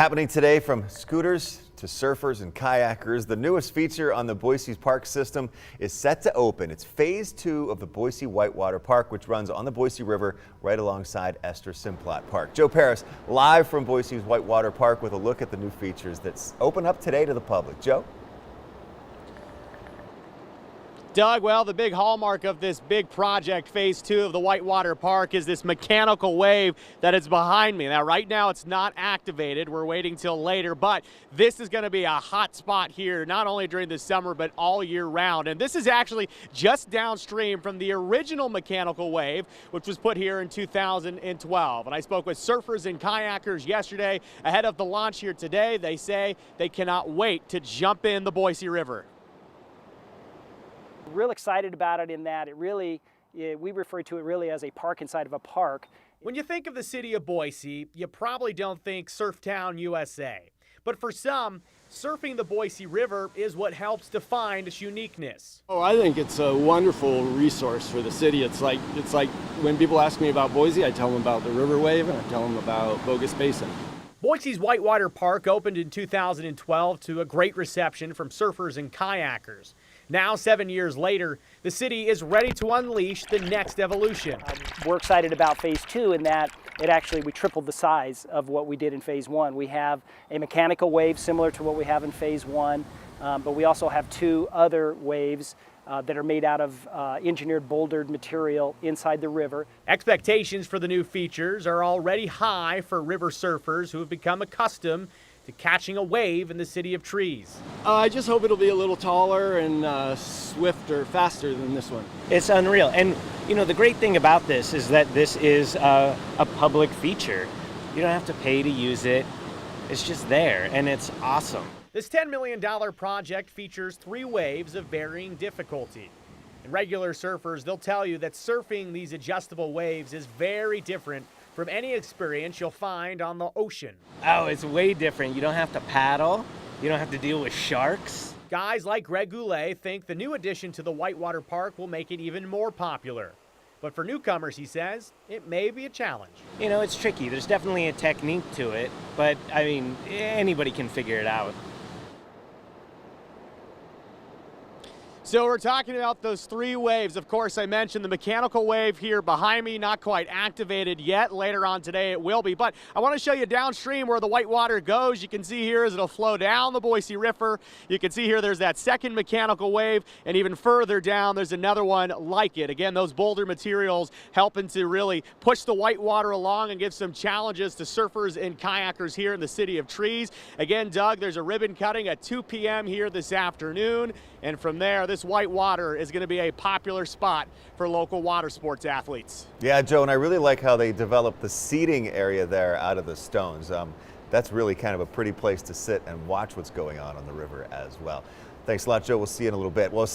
Happening today, from scooters to surfers and kayakers, the newest feature on the Boise Park system is set to open. It's phase 2 of the Boise Whitewater Park, which runs on the Boise River right alongside Esther Simplot Park. Joe Paris live from Boise's Whitewater Park with a look at the new features that's open up today to the public. Joe? Doug, well, the big hallmark of this big project, phase 2 of the Whitewater Park, is this mechanical wave that is behind me. Now, right now, it's not activated. We're waiting till later, but this is going to be a hot spot here, not only during the summer, but all year round. And this is actually just downstream from the original mechanical wave, which was put here in 2012. And I spoke with surfers and kayakers yesterday ahead of the launch here today. They say they cannot wait to jump in the Boise River. Real excited about it in that we refer to it really as a park inside of a park. When you think of the city of Boise, you probably don't think Surftown, USA. But for some, surfing the Boise River is what helps define its uniqueness. Oh, I think it's a wonderful resource for the city. It's like when people ask me about Boise, I tell them about the river wave and I tell them about Bogus Basin. Boise's Whitewater Park opened in 2012 to a great reception from surfers and kayakers. Now, 7 years later, the city is ready to unleash the next evolution. We're excited about phase 2 in that we tripled the size of what we did in phase 1. We have a mechanical wave similar to what we have in phase 1, but we also have 2 other waves that are made out of engineered bouldered material inside the river. Expectations for the new features are already high for river surfers who have become accustomed to catching a wave in the city of trees. I just hope it'll be a little taller and swifter, faster than this one. It's unreal. And you know, the great thing about this is that this is a public feature. You don't have to pay to use it. It's just there, and it's awesome. This $10 million project features 3 waves of varying difficulty. And regular surfers, they'll tell you that surfing these adjustable waves is very different from any experience you'll find on the ocean. Oh, it's way different. You don't have to paddle. You don't have to deal with sharks. Guys like Greg Goulet think the new addition to the Whitewater Park will make it even more popular. But for newcomers, he says, it may be a challenge. You know, it's tricky. There's definitely a technique to it, but I mean, anybody can figure it out. So we're talking about those 3 waves. Of course, I mentioned the mechanical wave here behind me, not quite activated yet. Later on today it will be. But I want to show you downstream where the whitewater goes. You can see here as it'll flow down the Boise River. You can see here there's that second mechanical wave, and even further down there's another one like it. Again, those boulder materials helping to really push the whitewater along and give some challenges to surfers and kayakers here in the city of trees. Again, Doug, there's a ribbon cutting at 2 p.m. here this afternoon. And from there, this whitewater is going to be a popular spot for local water sports athletes. Yeah, Joe, and I really like how they developed the seating area there out of the stones. That's really kind of a pretty place to sit and watch what's going on the river as well. Thanks a lot, Joe. We'll see you in a little bit. Well,